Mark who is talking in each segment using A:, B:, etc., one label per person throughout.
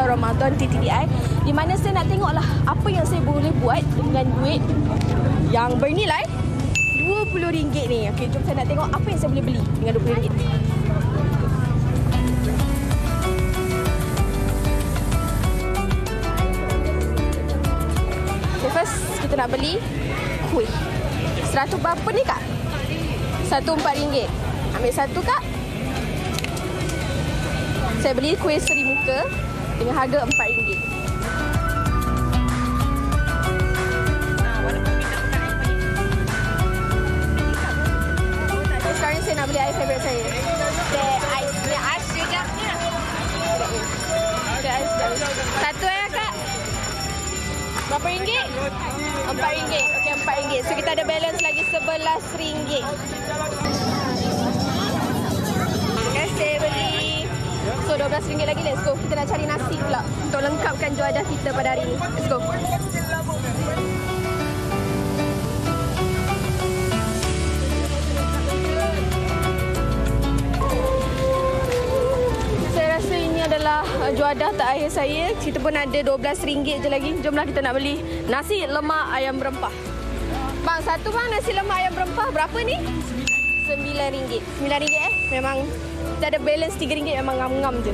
A: Bazar Ramadan TTDI, di mana saya nak tengoklah apa yang saya boleh buat dengan duit yang bernilai RM20 ni. Okey, jom saya nak tengok apa yang saya boleh beli dengan RM20. Okay, first kita nak beli kuih. 100 berapa ni Kak? Satu RM4. Ambil satu Kak. Saya beli kuih seri muka dengan harga RM4. Sekarang saya nak beli air favourite saya. Air ais sedapnya. Air sedap. Satu ya Kak. Berapa ringgit? RM4. Okey, RM4. So kita ada balance lagi RM11. Okay, saya beli. So RM12 lagi. Let's go. Kita nak cari nasi pula untuk lengkapkan juadah kita pada hari ini. Let's go. Saya rasa ini adalah juadah terakhir saya. Kita pun ada RM12 je lagi. Jomlah kita nak beli nasi lemak ayam berempah. Bang, satu bang nasi lemak ayam berempah berapa ni? RM9. RM9 Memang kita ada balance RM3 memang ngam-ngam je.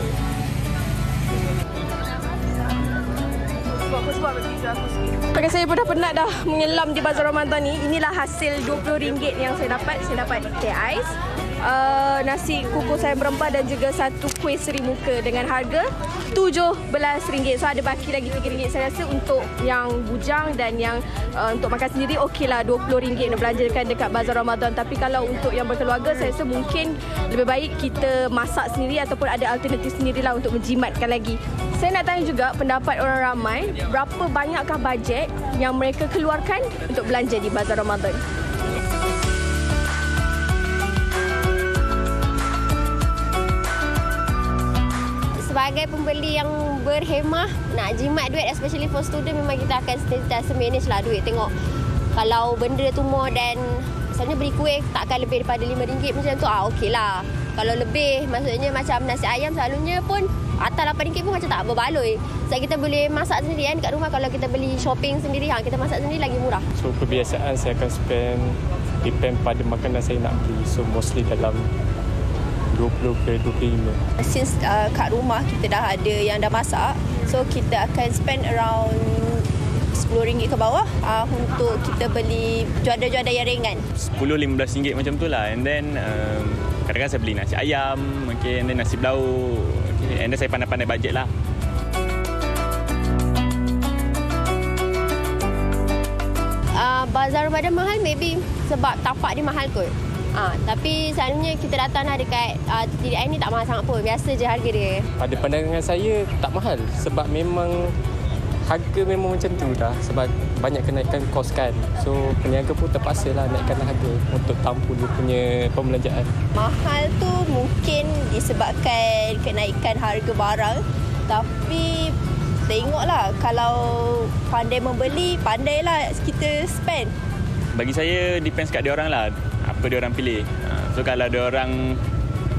A: Okay, saya pun dah penat dah menyelam di Bazar Ramadan ni. Inilah hasil RM20 yang saya dapat. Saya dapat teh ais, nasi kukus ayam berempah dan juga satu kuih seri muka dengan harga RM17. So ada baki lagi RM3. Saya rasa untuk yang bujang dan yang untuk makan sendiri okeylah RM20 nak belanjakan dekat Bazar Ramadan. Tapi kalau untuk yang berkeluarga, saya rasa mungkin lebih baik kita masak sendiri ataupun ada alternatif sendirilah untuk menjimatkan lagi. Saya nak tanya juga pendapat orang ramai, berapa banyakkah bajet yang mereka keluarkan untuk belanja di Bazar Ramadan? Sebagai pembeli yang berhemah, nak jimat duit, especially for student, memang kita akan sentiasa manage lah duit. Tengok kalau benda tu more dan misalnya beli kuih takkan lebih daripada RM5 macam tu, okey lah. Kalau lebih, maksudnya macam nasi ayam selalunya pun atas RM8 pun macam tak berbaloi. Sebab kita boleh masak sendiri kan kat rumah. Kalau kita beli shopping sendiri, kita masak sendiri lagi murah.
B: So kebiasaan saya akan spend depend pada makanan saya nak beli. So mostly dalam 20 ke 25.
A: Since kat rumah kita dah ada yang dah masak, so kita akan spend around RM10 ke bawah untuk kita beli juadah-juadah yang ringan.
B: RM10-15 macam tu lah. And then kadang-kadang saya beli nasi ayam, okay, and then nasi belau, okay, and then saya pandai-pandai bajet lah.
A: Bazar Ramadan mahal maybe sebab tapak dia mahal kot. Tapi selalunya kita datang lah dekat TTDI ni tak mahal sangat pun. Biasa je harga dia.
B: Pada pandangan saya tak mahal sebab memang harga memang macam tu dah. Sebab banyak kenaikan kos kan. So peniaga pun terpaksa lah naikkan harga untuk tampung dia punya pembelanjaan.
A: Mahal tu mungkin disebabkan kenaikan harga barang. Tapi tengoklah, kalau pandai membeli, pandailah kita spend.
B: Bagi saya depends kat dia orang lah. Apa dia orang pilih. So kalau dia orang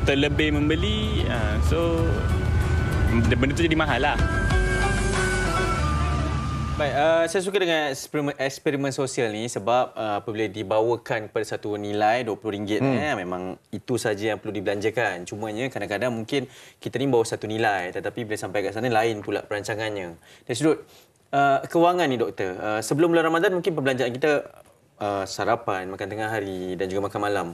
B: terlebih membeli, so benda tu jadi mahal lah.
C: Baik, saya suka dengan eksperimen sosial ni sebab apabila dibawakan kepada satu nilai RM20, memang itu saja yang perlu dibelanjakan. Cumanya kadang-kadang mungkin kita ni bawa satu nilai, tetapi bila sampai kat sana lain pula perancangannya. Dari sudut kewangan ni doktor, sebelum bulan Ramadan mungkin perbelanjaan kita sarapan, makan tengah hari dan juga makan malam.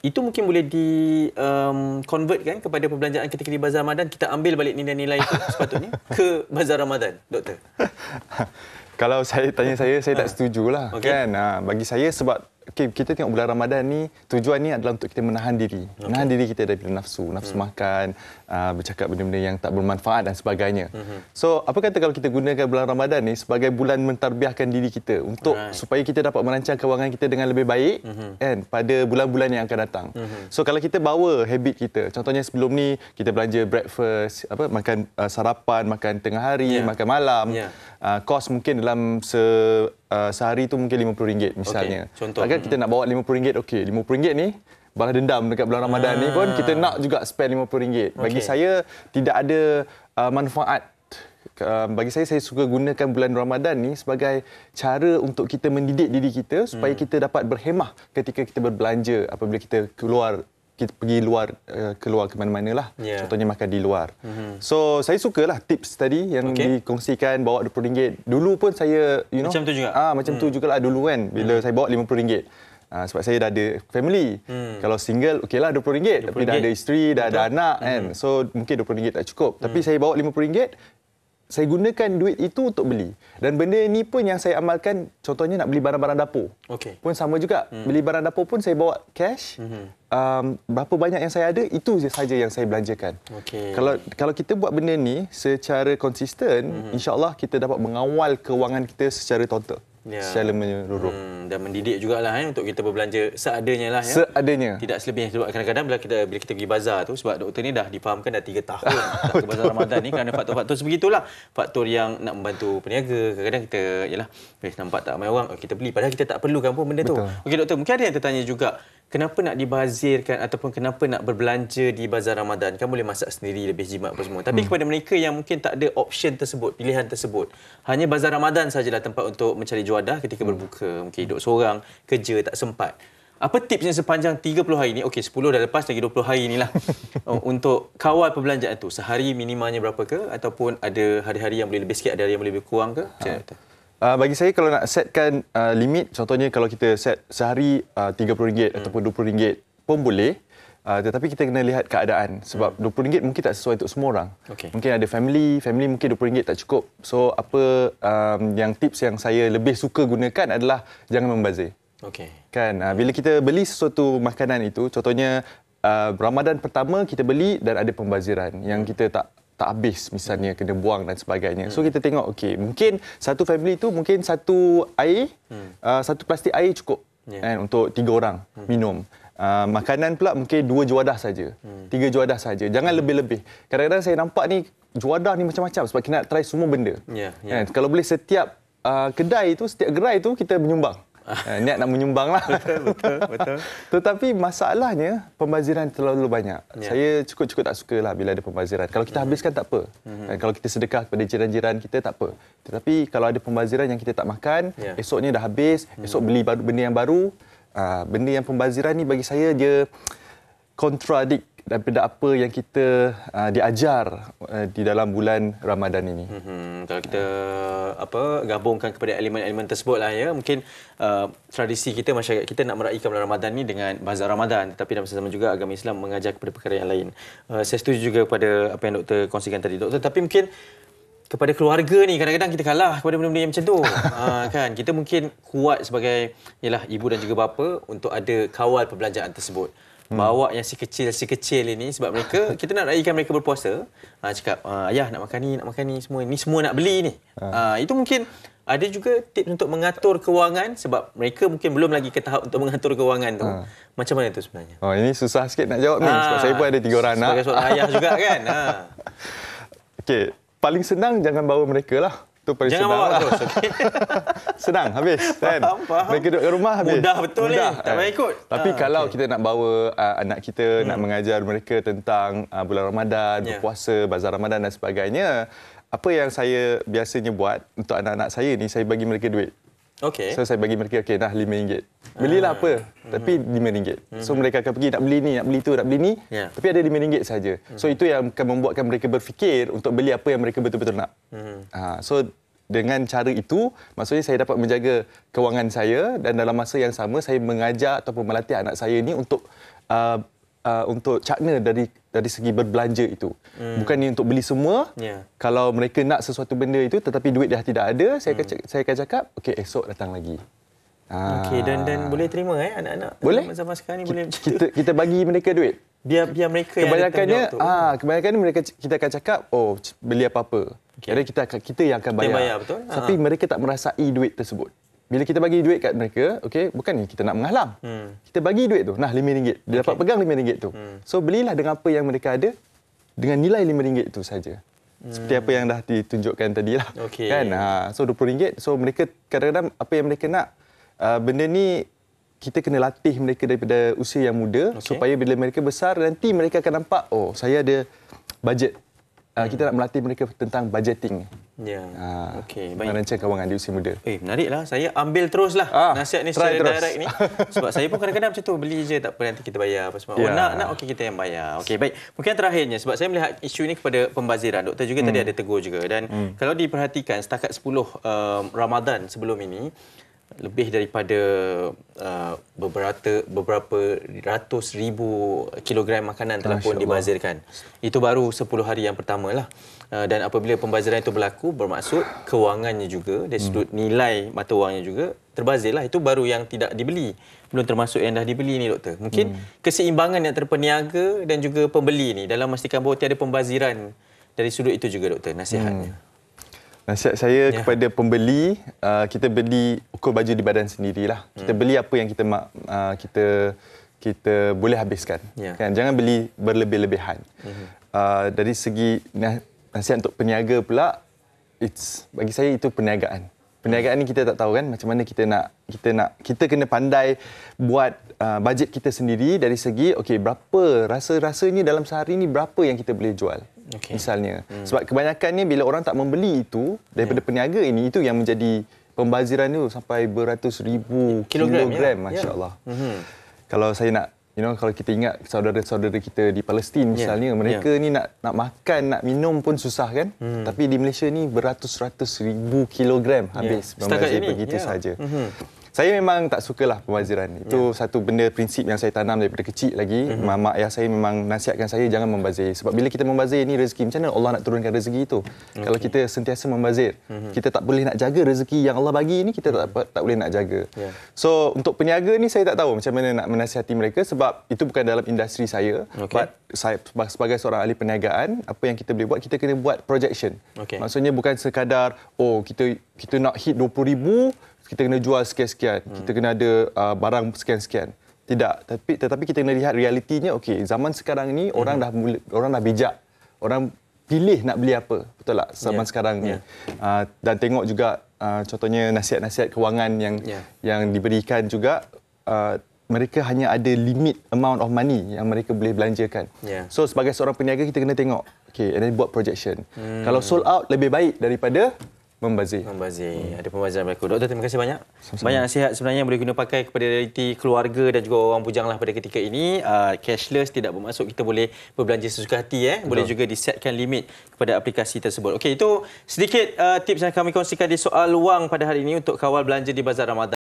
C: Itu mungkin boleh di-convert kan kepada perbelanjaan ketika di Bazar Ramadan. Kita ambil balik nilai-nilai itu sepatutnya ke Bazar Ramadan, doktor.
D: Kalau saya tanya saya tak setujulah.
C: Okay.
D: Kan? Bagi saya sebab kita tengok bulan Ramadan ni, tujuan ni adalah untuk kita menahan diri. Menahan diri kita daripada nafsu makan, bercakap benda-benda yang tak bermanfaat dan sebagainya. So, apa kata kalau kita gunakan bulan Ramadan ni sebagai bulan mentarbiahkan diri kita untuk supaya kita dapat merancang kewangan kita dengan lebih baik kan pada bulan-bulan yang akan datang. So, kalau kita bawa habit kita, contohnya sebelum ni kita belanja breakfast, makan sarapan, makan tengah hari, makan malam, kos mungkin dalam sehari tu mungkin RM50 misalnya.
C: Okay, contoh.
D: Agar kita nak bawa RM50, okey, RM50 ni balas dendam dekat bulan Ramadan ni pun kita nak juga spend RM50. Bagi saya tidak ada manfaat bagi saya suka gunakan bulan Ramadan ni sebagai cara untuk kita mendidik diri kita supaya kita dapat berhemah ketika kita berbelanja apabila kita kita pergi keluar ke mana-mana lah. Contohnya makan di luar. So, saya sukalah tips tadi yang dikongsikan bawa RM20. Dulu pun saya,
C: macam tu juga?
D: Macam tu jugalah dulu kan, bila saya bawa RM50. Sebab saya dah ada family. Kalau single, okeylah RM20. Tapi dah ada isteri, dah ada anak kan. So, mungkin RM20 tak cukup. Tapi saya bawa RM50, saya gunakan duit itu untuk beli. Dan benda ni pun yang saya amalkan, contohnya nak beli barang-barang dapur. Pun sama juga. Beli barang dapur pun saya bawa cash. Berapa banyak yang saya ada, itu saja yang saya belanjakan. Kalau kita buat benda ni secara konsisten, insya-Allah kita dapat mengawal kewangan kita secara total. Secara menyeluruh.
C: Dan mendidik jugalah untuk kita berbelanja seadanya lah ya.
D: Seadanya.
C: Tidak selebihnya. Sebab kadang-kadang bila kita pergi bazar tu, sebab doktor ni dah difahamkan dah 3 tahun tak ke bazar Ramadan ni kerana faktor-faktor sebegitulah. Faktor yang nak membantu peniaga. Kadang-kadang kita nampak tak ramai orang, kita beli padahal kita tak perlukan pun benda tu. Okey doktor, mungkin ada yang tertanya juga, kenapa nak dibazirkan ataupun kenapa nak berbelanja di bazar Ramadan? Kan boleh masak sendiri, lebih jimat apa semua. Tapi kepada mereka yang mungkin tak ada option tersebut, pilihan tersebut, hanya bazar Ramadan sajalah tempat untuk mencari juadah ketika berbuka. Mungkin hidup seorang, kerja tak sempat. Apa tipsnya sepanjang 30 hari ni? Okey, 10 dah lepas, lagi 20 hari inilah. Untuk kawal perbelanjaan tu, sehari minimanya berapa ke? Ataupun ada hari-hari yang boleh lebih sikit, ada hari yang boleh lebih kurang ke? Macam mana?
D: Bagi saya kalau nak setkan limit, contohnya kalau kita set sehari RM30 ataupun RM20 pun boleh. Tetapi kita kena lihat keadaan. Sebab RM20 mungkin tak sesuai untuk semua orang. Mungkin ada family mungkin RM20 tak cukup. So apa yang tips yang saya lebih suka gunakan adalah jangan membazir. Kan, bila kita beli sesuatu makanan itu, contohnya Ramadan pertama kita beli dan ada pembaziran yang kita tak habis, misalnya kena buang dan sebagainya. So kita tengok, mungkin satu family tu mungkin satu plastik air cukup kan, untuk 3 orang minum. Makanan pula mungkin 2 juadah saja, 3 juadah saja. Jangan lebih-lebih. Kadang-kadang saya nampak ni juadah ni macam-macam sebab kita nak try semua benda. Kan? Kalau boleh setiap kedai tu, setiap gerai tu kita menyumbang. Niat nak menyumbang lah. Betul. Tetapi masalahnya pembaziran terlalu banyak. Saya cukup-cukup tak suka lah bila ada pembaziran. Kalau kita habiskan tak apa. Kalau kita sedekah kepada jiran-jiran kita tak apa. Tetapi kalau ada pembaziran yang kita tak makan, esoknya dah habis, esok beli benda yang baru. Benda yang pembaziran ni bagi saya dia kontradik daripada apa yang kita diajar di dalam bulan Ramadan ini.
C: Kalau kita gabungkan kepada elemen-elemen tersebut lah ya, mungkin tradisi kita, masyarakat kita nak meraihkan bulan Ramadan ni dengan bazar Ramadan, tapi dalam sama juga agama Islam mengajar kepada perkara yang lain. Saya setuju juga kepada apa yang doktor kongsikan tadi doktor, tapi mungkin kepada keluarga ni kadang-kadang kita kalah kepada benda-benda yang macam tu. Kan kita mungkin kuat sebagai ibu dan juga bapa untuk ada kawal perbelanjaan tersebut. Bawa yang si kecil ini sebab mereka, kita nak raikan mereka berpuasa. Cakap, ayah nak makan ni semua nak beli ni. Itu mungkin ada juga tips untuk mengatur kewangan sebab mereka mungkin belum lagi ke tahap untuk mengatur kewangan tu. Macam mana tu sebenarnya?
D: Ini susah sikit nak jawab ni sebab saya pun ada 3 orang anak.
C: Sebagai seorang ayah juga kan.
D: Okey, paling senang jangan bawa mereka lah. Itu paling
C: jangan
D: senang
C: bawa
D: lah.
C: terus. Okay.
D: Senang, habis. Kan?
C: Faham.
D: Mereka duduk kat rumah, habis.
C: Mudah betul ni. Tak payah ikut.
D: Tapi kalau kita nak bawa anak kita, nak mengajar mereka tentang bulan Ramadan, berpuasa, bazar Ramadan dan sebagainya, apa yang saya biasanya buat untuk anak-anak saya ni, saya bagi mereka duit. So saya bagi mereka, dah RM5. Belilah apa, tapi RM5. So mereka akan pergi nak beli ni, nak beli tu, nak beli ni, tapi ada RM5 saja. So itu yang akan membuatkan mereka berfikir untuk beli apa yang mereka betul-betul nak. So dengan cara itu, maksudnya saya dapat menjaga kewangan saya dan dalam masa yang sama saya mengajar ataupun melatih anak saya ni untuk cakna dari segi berbelanja itu. Bukan ni untuk beli semua. Kalau mereka nak sesuatu benda itu tetapi duit dah tidak ada, saya akan cakap, okey, esok datang lagi.
C: Okey, dan boleh terima anak-anak
D: boleh
C: zaman sekarang ni boleh macam
D: tu. Kita bagi mereka duit.
C: Biar mereka
D: kebanyakannya
C: yang ada
D: kebanyakannya mereka kita akan cakap, beli apa-apa. Jadi kita yang akan bayar.
C: Betul.
D: Tapi mereka tak merasai duit tersebut. Bila kita bagi duit kat mereka, bukan ni kita nak menghalang. Kita bagi duit tu, RM5. Dia dapat pegang RM5 tu. So belilah dengan apa yang mereka ada, dengan nilai RM5 tu saja. Seperti apa yang dah ditunjukkan tadi lah. Kan? So RM20. So mereka kadang-kadang apa yang mereka nak, benda ni kita kena latih mereka daripada usia yang muda supaya bila mereka besar nanti mereka akan nampak, saya ada bajet kita nak melatih mereka tentang budgeting.
C: Ya. Okey, baik.
D: Merancang kewangan di usia muda.
C: Menariklah. Saya ambil teruslah nasihat ni secara direct ni. Sebab saya pun kadang-kadang macam tu, beli je tak apa nanti kita bayar apa semua. Nak okey kita yang bayar. Okey, baik. Mungkin terakhirnya sebab saya melihat isu ini kepada pembaziran. Doktor juga tadi ada tegur juga dan kalau diperhatikan setakat 10 Ramadan sebelum ini lebih daripada beberapa ratus ribu kilogram makanan telah pun dibazirkan. Itu baru 10 hari yang pertama lah. Dan apabila pembaziran itu berlaku, bermaksud kewangannya juga, dari sudut nilai mata wangnya juga terbazir lah. Itu baru yang tidak dibeli. Belum termasuk yang dah dibeli ni, Doktor. Mungkin keseimbangan antara peniaga dan juga pembeli ni dalam memastikan bahawa tiada pembaziran dari sudut itu juga, Doktor, nasihatnya.
D: Nasihat saya kepada pembeli, kita beli ukur baju di badan sendirilah. Kita beli apa yang kita boleh habiskan. Kan? Jangan beli berlebih-lebihan. Dari segi nasihat untuk peniaga pula, bagi saya itu perniagaan. Perniagaan ni kita tak tahu kan macam mana kita kena pandai buat bajet kita sendiri dari segi berapa rasanya dalam sehari ni berapa yang kita boleh jual. Misalnya. Sebab kebanyakannya bila orang tak membeli itu daripada peniaga ini, itu yang menjadi pembaziran tu sampai beratus ribu kilogram masya-Allah. Kalau saya nak kalau kita ingat saudara-saudara kita di Palestin misalnya, mereka ni nak makan, nak minum pun susah kan? Tapi di Malaysia ni beratus-ratus ribu kilogram habis membazir begitu saja. Saya memang tak sukalah pembaziran. Itu satu benda prinsip yang saya tanam daripada kecil lagi. Mak ayah saya memang nasihatkan saya jangan membazir. Sebab bila kita membazir ni rezeki, macam mana Allah nak turunkan rezeki itu? Kalau kita sentiasa membazir, kita tak boleh nak jaga rezeki yang Allah bagi ni, kita tak boleh nak jaga. So untuk peniaga ni saya tak tahu macam mana nak menasihati mereka sebab itu bukan dalam industri saya. But saya sebagai seorang ahli perniagaan, apa yang kita boleh buat, kita kena buat projection. Maksudnya bukan sekadar kita nak hit 20,000, kita kena jual sekian-sekian, kita kena ada barang sekian-sekian. Tidak, tetapi kita kena lihat realitinya. Zaman sekarang ni orang dah bijak. Orang pilih nak beli apa. Betul tak? Zaman sekarang ni. Dan tengok juga contohnya nasihat-nasihat kewangan yang diberikan juga, mereka hanya ada limit amount of money yang mereka boleh belanjakan. So sebagai seorang peniaga kita kena tengok, and then buat projection. Kalau sold out lebih baik daripada membazir. Ada pembaziran berlaku. Doktor, terima kasih banyak. Banyak nasihat sebenarnya yang boleh guna pakai kepada realiti keluarga dan juga orang bujang lah pada ketika ini. Cashless tidak bermaksud kita boleh berbelanja sesuka hati. Boleh juga disetkan limit kepada aplikasi tersebut. Itu sedikit tips yang kami kongsikan di soal wang pada hari ini untuk kawal belanja di Bazar Ramadan.